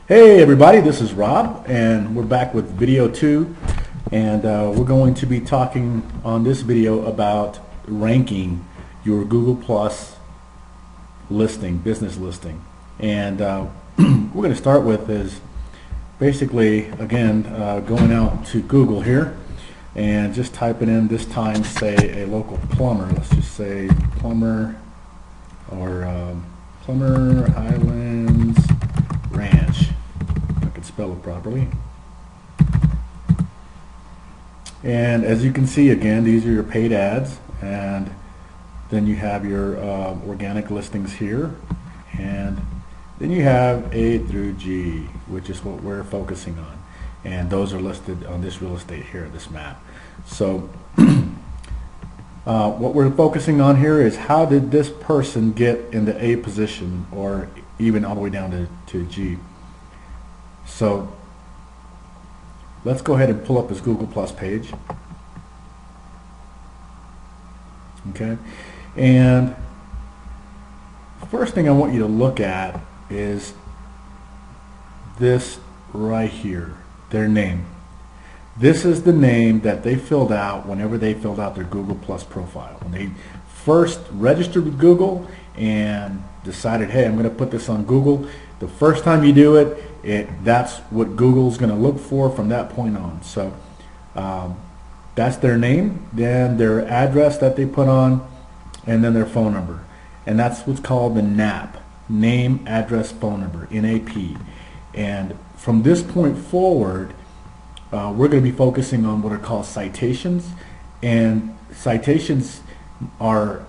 Hey everybody, this is Rob and we're back with video 2, and we're going to be talking on this video about ranking your Google Plus listing, business listing. And we're going to start with is basically, again, going out to Google here and just typing in, this time say a local plumber. Let's just say plumber or plumber Highlands Ranch. Spell it properly. And as you can see, again, these are your paid ads, and then you have your organic listings here, and then you have A through G, which is what we're focusing on, and those are listed on this real estate here, this map. So what we're focusing on here is how did this person get in the A position, or even all the way down to G. So let's go ahead and pull up this Google Plus page. Okay, and first thing I want you to look at is this right here, their name. This is the name that they filled out whenever they filled out their Google Plus profile. When they first registered with Google and decided, hey, I'm going to put this on Google, the first time you do it, that's what Google's going to look for from that point on. So that's their name, then their address that they put on, and then their phone number. And that's what's called the NAP, name, address, phone number, NAP. And from this point forward, we're going to be focusing on what are called citations. And citations are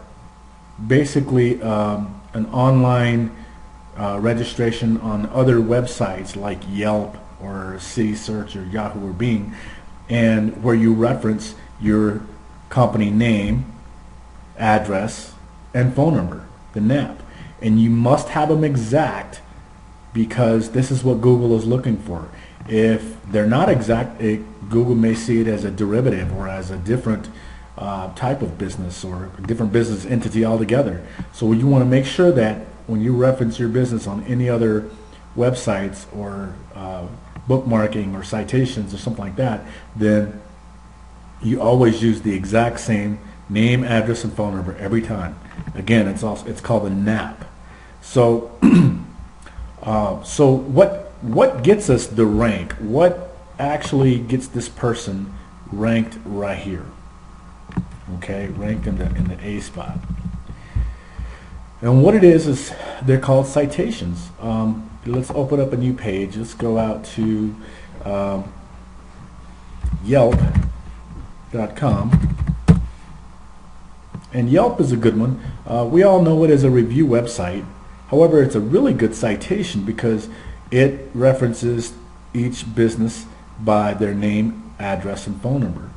basically an online registration on other websites like Yelp or City Search or Yahoo or Bing, and where you reference your company name, address, and phone number, the NAP. And you must have them exact, because this is what Google is looking for. If they're not exact, Google may see it as a derivative or as a different type of business or a different business entity altogether. So you want to make sure that when you reference your business on any other websites or bookmarking or citations or something like that, then you always use the exact same name, address, and phone number every time. Again, it's called a NAP. So so what gets us the rank? What actually gets this person ranked right here? Okay, ranked in the A spot. And what it is they're called citations. Let's open up a new page. Let's go out to Yelp.com. And Yelp is a good one. We all know it as a review website. However, it's a really good citation because it references each business by their name, address, and phone number.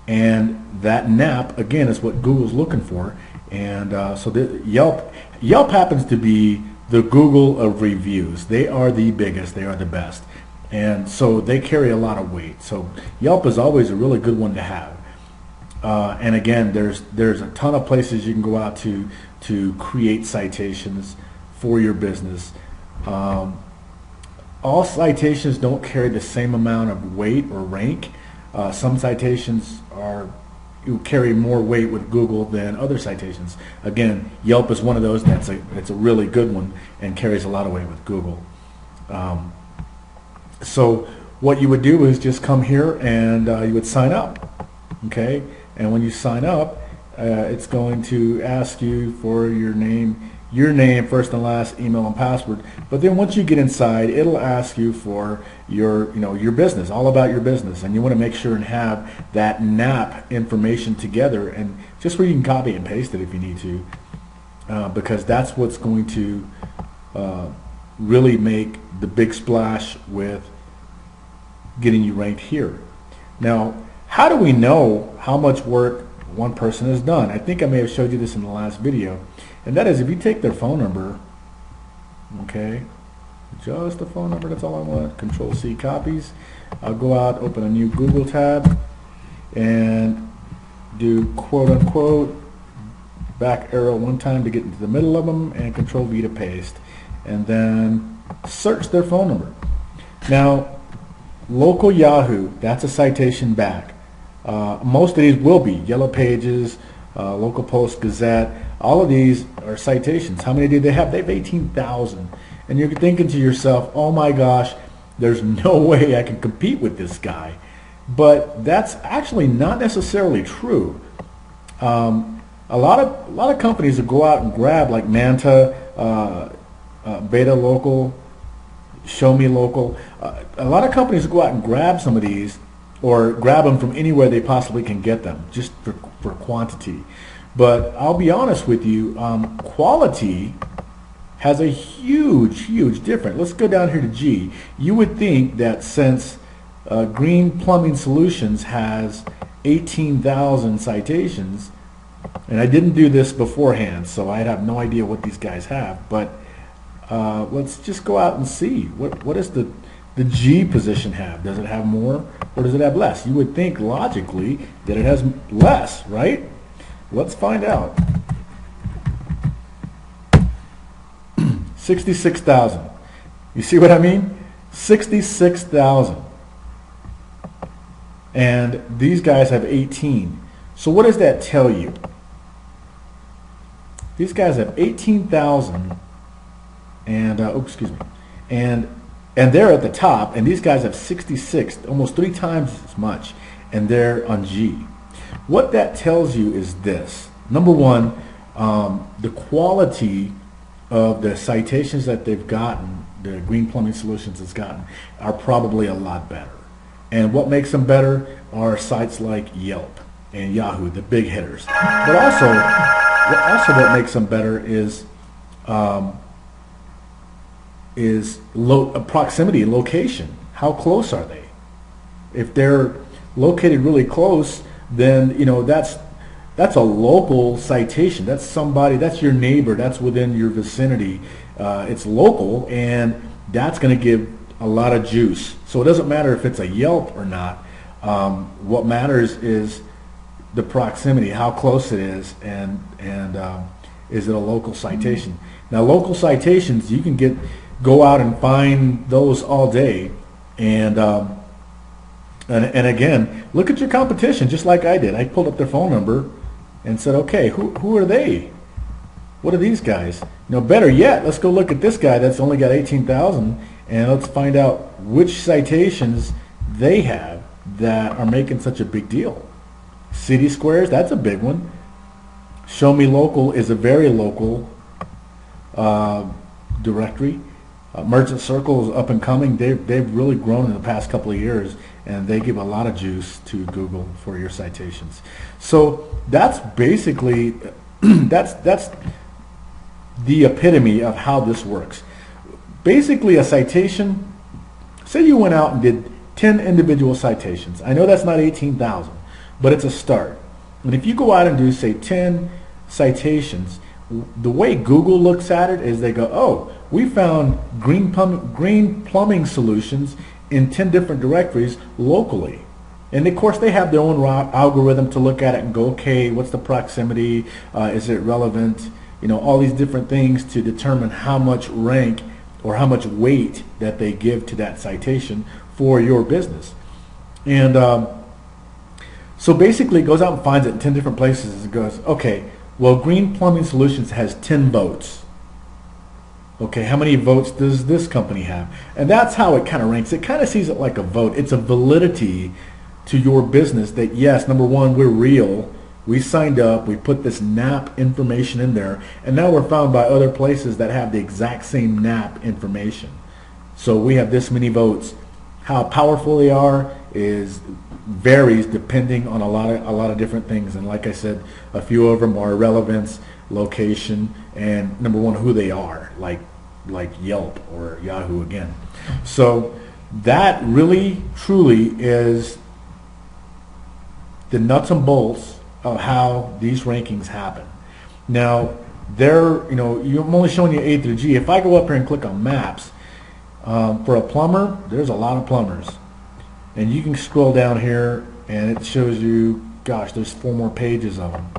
And that NAP, again, is what Google's looking for. And so Yelp happens to be the Google of reviews. They are the biggest. They are the best. And so they carry a lot of weight. So Yelp is always a really good one to have. And again, there's a ton of places you can go out to create citations for your business. All citations don't carry the same amount of weight or rank. Some citations you carry more weight with Google than other citations. Again, Yelp is one of those that's a really good one and carries a lot of weight with Google. So what you would do is just come here and you would sign up. Okay, and when you sign up, it's going to ask you for your name, first and last, email, and password. But then once you get inside, it'll ask you for your business, all about your business, and you want to make sure and have that NAP information together, and just where you can copy and paste it if you need to, because that's what's going to really make the big splash with getting you ranked here. Now, how do we know how much work one person has done? I think I may have showed you this in the last video. And that is, if you take their phone number, okay, just the phone number, that's all I want, Control-C copies. I'll go out, open a new Google tab, and do quote-unquote back arrow one time to get into the middle of them, and Control-V to paste. And then search their phone number. Now, local Yahoo, that's a citation back. Most of these will be Yellow Pages, Local Post, Gazette. All of these are citations. How many do they have? They have 18,000. And you're thinking to yourself, oh my gosh, there's no way I can compete with this guy. But that's actually not necessarily true. A lot of companies will go out and grab, like Manta, Beta Local, Show Me Local. A lot of companies go out and grab some of these, or grab them from anywhere they possibly can get them, just for quantity. But I'll be honest with you, quality has a huge difference. Let's go down here to G. You would think that since Green Plumbing Solutions has 18,000 citations, and I didn't do this beforehand, so I have no idea what these guys have, but let's just go out and see. What does the G position have? Does it have more, or does it have less? You would think logically that it has less, right? Let's find out. 66,000. You see what I mean? 66,000. And these guys have 18. So what does that tell you? These guys have 18,000 and and they're at the top, and these guys have 66, almost 3 times as much, and they're on G. What that tells you is this. Number one, the quality of the citations that they've gotten, the Green Plumbing Solutions has gotten, are probably a lot better. And what makes them better are sites like Yelp and Yahoo, the big hitters. But also what makes them better is proximity, location. How close are they? If they're located really close, then that's a local citation. That's somebody, that's your neighbor, that's within your vicinity. It's local, and that's going to give a lot of juice. So it doesn't matter if it's a Yelp or not. What matters is the proximity, how close it is, and is it a local citation? Now, local citations, you can go out and find those all day, and again, look at your competition, just like I did. I pulled up their phone number and said, okay, who are they? What are these guys? Better yet, let's go look at this guy that's only got 18,000, and let's find out which citations they have that are making such a big deal. City Squares, that's a big one. Show Me Local is a very local directory. Merchant Circle is up and coming. They've really grown in the past couple of years, and they give a lot of juice to Google for your citations. So that's basically that's the epitome of how this works. Basically, a citation, say you went out and did 10 individual citations. I know that's not 18,000, but it's a start. And if you go out and do, say, 10 citations, the way Google looks at it is they go, oh, we found green plumbing solutions in 10 different directories locally. And of course they have their own algorithm to look at it and go, okay, what's the proximity? Is it relevant? All these different things to determine how much rank or how much weight that they give to that citation for your business. And so basically it goes out and finds it in 10 different places and goes, okay, well, Green Plumbing Solutions has 10 votes. Okay, how many votes does this company have? And that's how it kind of ranks. It kind of sees it like a vote. It's a validity to your business that, yes, number one, we're real. We signed up. We put this NAP information in there. And now we're found by other places that have the exact same NAP information. So we have this many votes. How powerful they are varies depending on a lot of different things. And like I said, a few of them are relevance, location, and number one, who they are, like Yelp or Yahoo again. So that really, truly is the nuts and bolts of how these rankings happen. Now, I'm only showing you A through G. If I go up here and click on maps, for a plumber, there's a lot of plumbers. And you can scroll down here and it shows you, gosh, there's 4 more pages of them.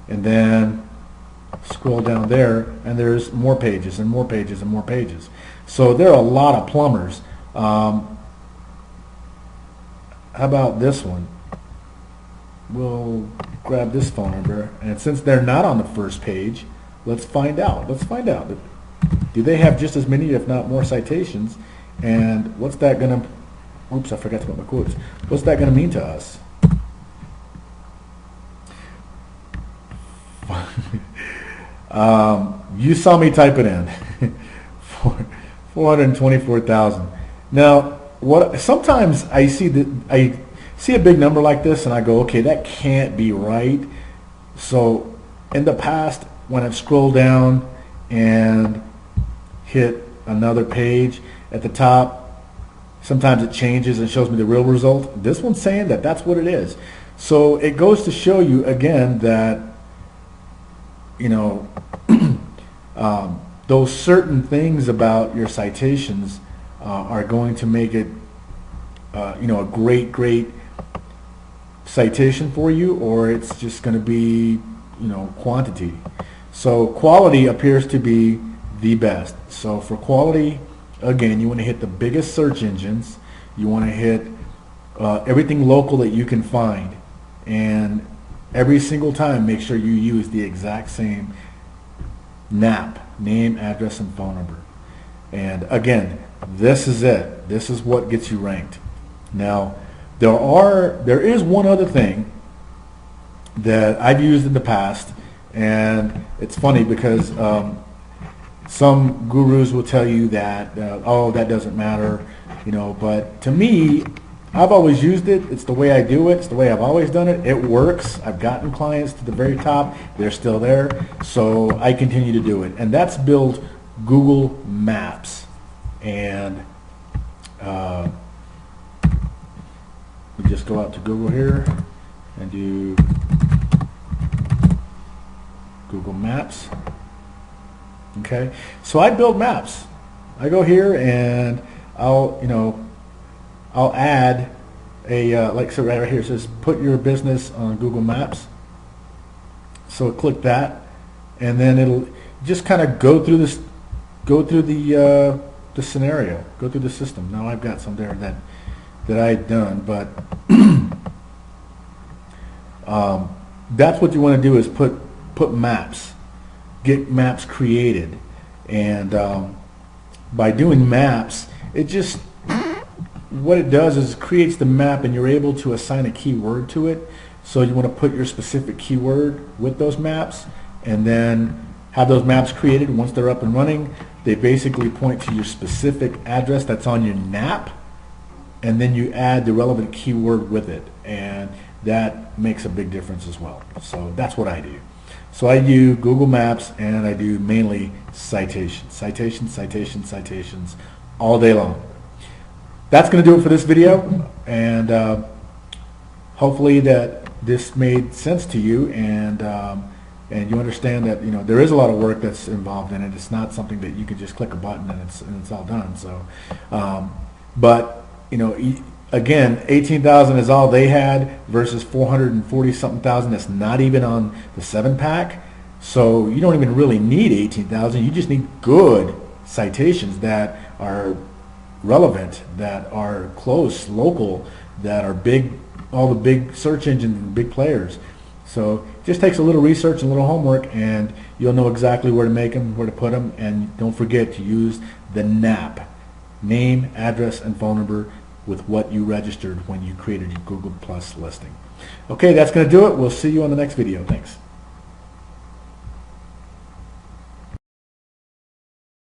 And then scroll down there and there's more pages and more pages and more pages. So there are a lot of plumbers. How about this one? We'll grab this phone number, and since they're not on the first page, let's find out. Let's find out. Do they have just as many, if not more, citations? And what's that going to... Oops, I forgot to put my quotes. What's that going to mean to us? You saw me type it in. 424,000. Now, sometimes I see a big number like this and I go, okay, that can't be right. So in the past, when I've scrolled down and hit another page at the top, sometimes it changes and shows me the real result. This one's saying that that's what it is. So it goes to show you again that, you know, those certain things about your citations are going to make it, you know, a great citation for you, or it's just going to be, you know, quantity. So quality appears to be the best. So for quality, again, you want to hit the biggest search engines. You want to hit everything local that you can find, and every single time make sure you use the exact same NAP, name, address, and phone number. And again, this is it. This is what gets you ranked. Now, there is one other thing that I've used in the past, and it's funny because some gurus will tell you that, oh, that doesn't matter, you know, but to me, I've always used it. It's the way I do it. It's the way I've always done it. It works. I've gotten clients to the very top. They're still there. So I continue to do it. And that's build Google Maps. And we just go out to Google here and do Google Maps. Okay. So I build maps. I go here and I'll add a, like so right here it says put your business on Google Maps. So click that, and then it'll just kind of go through the scenario, go through the system. Now I've got some there that I've done, but that's what you want to do is put maps, get maps created, and by doing maps, it just what it does is it creates the map, and you're able to assign a keyword to it. So you want to put your specific keyword with those maps, and then have those maps created. Once they're up and running, they basically point to your specific address that's on your NAP, and then you add the relevant keyword with it, and that makes a big difference as well. So that's what I do. So I do Google Maps, and I do mainly citations, citations all day long. That's going to do it for this video, and hopefully that this made sense to you, and you understand that, you know, there is a lot of work that's involved in it. It's not something that you can just click a button and it's all done. So, but you know, again, 18,000 is all they had versus 440 something thousand that's not even on the 7-pack. So you don't even really need 18,000. You just need good citations that are relevant, that are close, local, that are big, all the big search engines and big players. So it just takes a little research and a little homework, and you'll know exactly where to make them, where to put them, and don't forget to use the NAP, name, address, and phone number, with what you registered when you created your Google Plus listing. Okay, that's going to do it. We'll see you on the next video. Thanks.